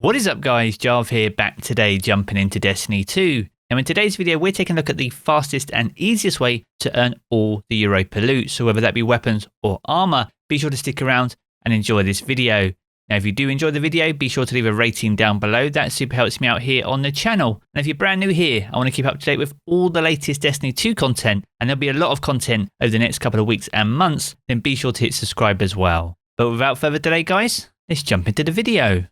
What is up guys, Jarv here, back today jumping into Destiny 2. Now in today's video we're taking a look at the fastest and easiest way to earn all the Europa loot, so whether that be weapons or armor, be sure to stick around and enjoy this video. Now if you do enjoy the video, be sure to leave a rating down below, that super helps me out here on the channel. And if you're brand new here, I want to keep up to date with all the latest Destiny 2 content, and there'll be a lot of content over the next couple of weeks and months, then be sure to hit subscribe as well. But without further delay guys, let's jump into the video.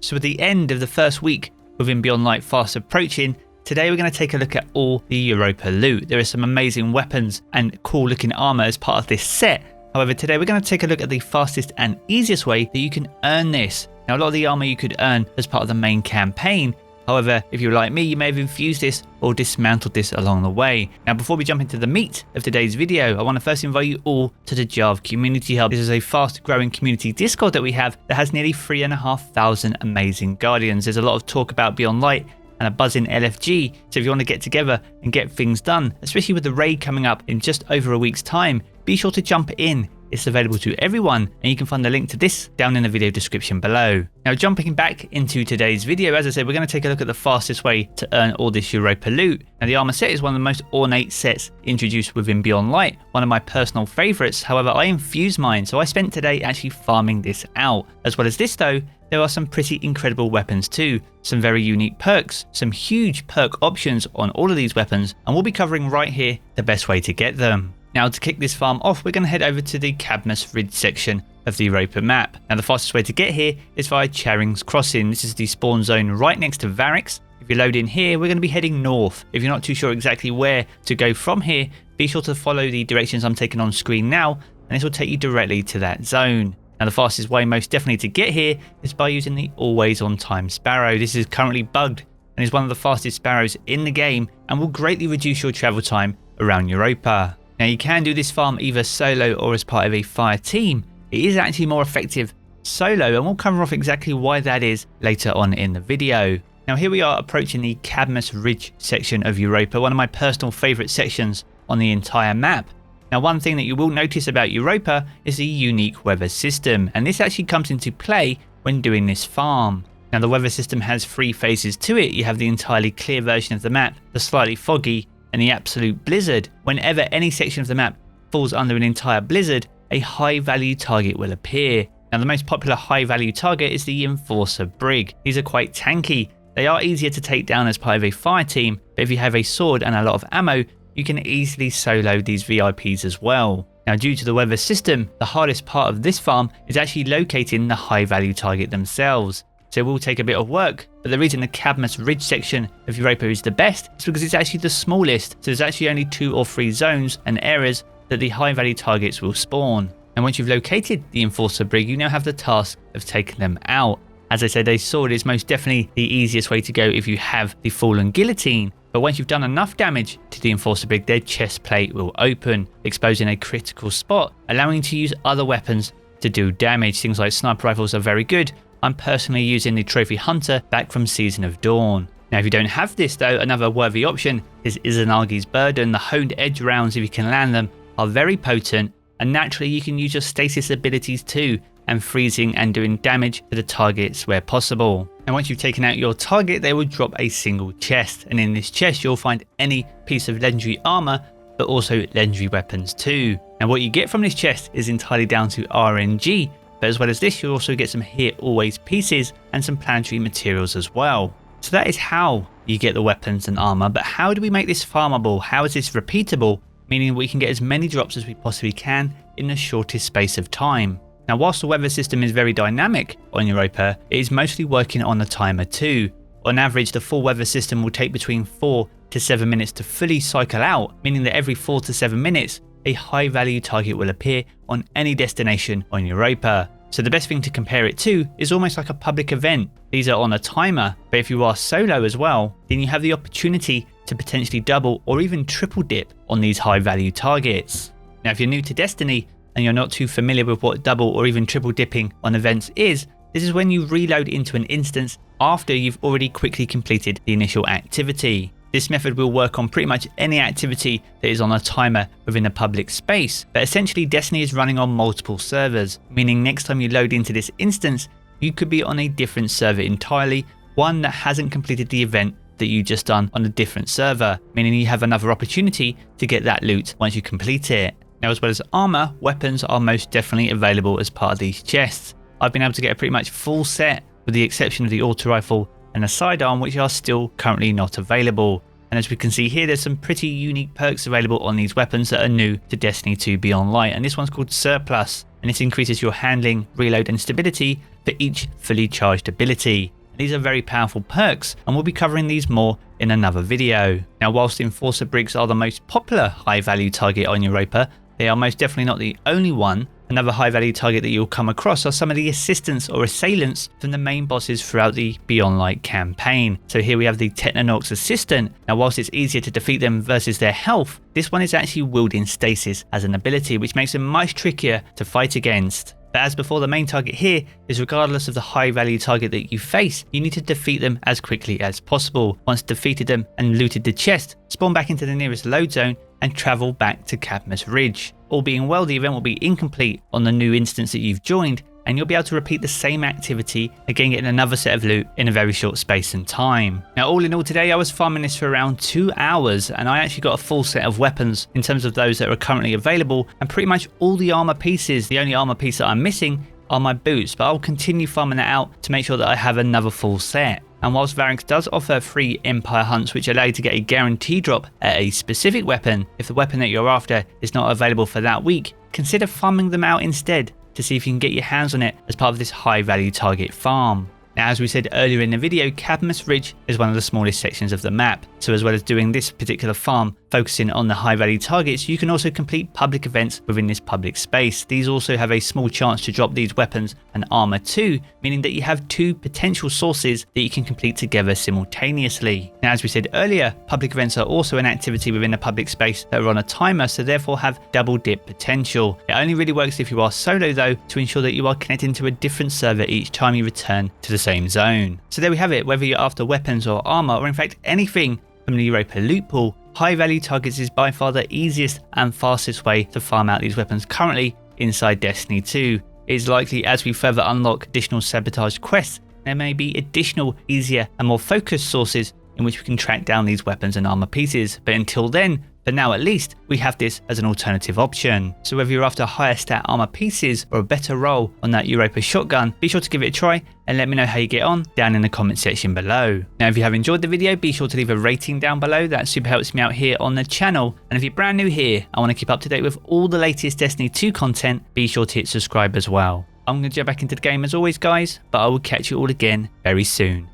So at the end of the first week within Beyond Light fast approaching, today we're going to take a look at all the Europa loot. There are some amazing weapons and cool looking armor as part of this set. However, today we're going to take a look at the fastest and easiest way that you can earn this. Now a lot of the armor you could earn as part of the main campaign. However, if you're like me, you may have infused this or dismantled this along the way. Now before we jump into the meat of today's video, I want to first invite you all to the Jarv Community Hub. This is a fast growing community Discord that we have that has nearly 3,500 amazing Guardians. There's a lot of talk about Beyond Light and a buzzing LFG, so if you want to get together and get things done, especially with the raid coming up in just over a week's time, be sure to jump in. It's available to everyone, and you can find the link to this down in the video description below. Now jumping back into today's video, as I said, we're going to take a look at the fastest way to earn all this Europa loot. Now the armor set is one of the most ornate sets introduced within Beyond Light, one of my personal favourites. However, I infused mine, so I spent today actually farming this out. As well as this though, there are some pretty incredible weapons too, some very unique perks, some huge perk options on all of these weapons, and we'll be covering right here the best way to get them. Now to kick this farm off, we're going to head over to the Cadmus Ridge section of the Europa map. Now the fastest way to get here is via Charing's Crossing. This is the spawn zone right next to Variks. If you load in here, we're going to be heading north. If you're not too sure exactly where to go from here, be sure to follow the directions I'm taking on screen now, and this will take you directly to that zone. Now the fastest way most definitely to get here is by using the always on time sparrow. This is currently bugged and is one of the fastest sparrows in the game and will greatly reduce your travel time around Europa. Now you can do this farm either solo or as part of a fire team. It is actually more effective solo, and we'll cover off exactly why that is later on in the video. Now here we are approaching the Cadmus Ridge section of Europa, one of my personal favourite sections on the entire map. Now one thing that you will notice about Europa is the unique weather system, and this actually comes into play when doing this farm. Now the weather system has three phases to it. You have the entirely clear version of the map, the slightly foggy, and the absolute blizzard. Whenever any section of the map falls under an entire blizzard, a high value target will appear. Now the most popular high value target is the Enforcer Brig. These are quite tanky. They are easier to take down as part of a fire team, but if you have a sword and a lot of ammo, you can easily solo these VIPs as well. Now due to the weather system, the hardest part of this farm is actually locating the high value target themselves. So it will take a bit of work, but the reason the Cadmus Ridge section of Europa is the best is because it's actually the smallest, so there's actually only 2 or 3 zones and areas that the high value targets will spawn. And once you've located the Enforcer Brig, you now have the task of taking them out. As I said, a sword is most definitely the easiest way to go if you have the Fallen Guillotine, but once you've done enough damage to the Enforcer Brig, their chest plate will open, exposing a critical spot, allowing you to use other weapons to do damage. Things like sniper rifles are very good. I'm personally using the Trophy Hunter back from Season of Dawn. Now if you don't have this though, another worthy option is Izanagi's Burden. The honed edge rounds, if you can land them, are very potent, and naturally you can use your stasis abilities too, and freezing and doing damage to the targets where possible. And once you've taken out your target, they will drop a single chest, and in this chest you'll find any piece of legendary armor, but also legendary weapons too. Now what you get from this chest is entirely down to RNG, but as well as this, you'll also get some Here Always pieces and some planetary materials as well. So that is how you get the weapons and armor, but how do we make this farmable? How is this repeatable? Meaning we can get as many drops as we possibly can in the shortest space of time. Now whilst the weather system is very dynamic on Europa, it is mostly working on the timer too. On average, the full weather system will take between 4 to 7 minutes to fully cycle out, meaning that every 4 to 7 minutes, a high value target will appear on any destination on Europa. So the best thing to compare it to is almost like a public event. These are on a timer, but if you are solo as well, then you have the opportunity to potentially double or even triple dip on these high value targets. Now if you're new to Destiny and you're not too familiar with what double or even triple dipping on events is, this is when you reload into an instance after you've already quickly completed the initial activity. This method will work on pretty much any activity that is on a timer within a public space, but essentially Destiny is running on multiple servers, meaning next time you load into this instance, you could be on a different server entirely, one that hasn't completed the event that you just done on a different server, meaning you have another opportunity to get that loot once you complete it. Now, as well as armor, weapons are most definitely available as part of these chests. I've been able to get a pretty much full set with the exception of the auto rifle and a sidearm, which are still currently not available. And as we can see here, there's some pretty unique perks available on these weapons that are new to Destiny 2 Beyond Light, and this one's called Surplus, and this increases your handling, reload and stability for each fully charged ability. These are very powerful perks, and we'll be covering these more in another video. Now, whilst Enforcer Brigs are the most popular high value target on Europa, they are most definitely not the only one. Another high value target that you'll come across are some of the assistants or assailants from the main bosses throughout the Beyond Light campaign. So here we have the Technonorx assistant. Now, whilst it's easier to defeat them versus their health, this one is actually wielding stasis as an ability, which makes them much trickier to fight against. But as before, the main target here is regardless of the high value target that you face, you need to defeat them as quickly as possible. Once defeated them and looted the chest, spawn back into the nearest load zone and travel back to Cadmus Ridge. All being well, the event will be incomplete on the new instance that you've joined, and you'll be able to repeat the same activity, again getting another set of loot in a very short space and time. Now, all in all today, I was farming this for around 2 hours, and I actually got a full set of weapons in terms of those that are currently available, and pretty much all the armor pieces. The only armor piece that I'm missing are my boots, but I'll continue farming that out to make sure that I have another full set. And whilst Variks does offer free Empire hunts which allow you to get a guaranteed drop at a specific weapon, if the weapon that you're after is not available for that week, consider farming them out instead to see if you can get your hands on it as part of this high value target farm. Now, as we said earlier in the video, Cadmus Ridge is one of the smallest sections of the map, so as well as doing this particular farm focusing on the high value targets, you can also complete public events within this public space. These also have a small chance to drop these weapons and armor too, meaning that you have 2 potential sources that you can complete together simultaneously. Now, as we said earlier, public events are also an activity within a public space that are on a timer, so therefore have double dip potential. It only really works if you are solo though, to ensure that you are connecting to a different server each time you return to the same zone. So there we have it. Whether you're after weapons or armor, or in fact anything from the Europa loot pool, high value targets is by far the easiest and fastest way to farm out these weapons currently inside Destiny 2. It is likely as we further unlock additional sabotage quests, there may be additional, easier and more focused sources in which we can track down these weapons and armor pieces, but until then, for now at least, we have this as an alternative option. So whether you're after higher stat armor pieces or a better roll on that Europa shotgun, be sure to give it a try and let me know how you get on down in the comment section below. Now, if you have enjoyed the video, be sure to leave a rating down below. That super helps me out here on the channel. And if you're brand new here, I want to keep up to date with all the latest Destiny 2 content, be sure to hit subscribe as well. I'm going to jump back into the game as always, guys, but I will catch you all again very soon.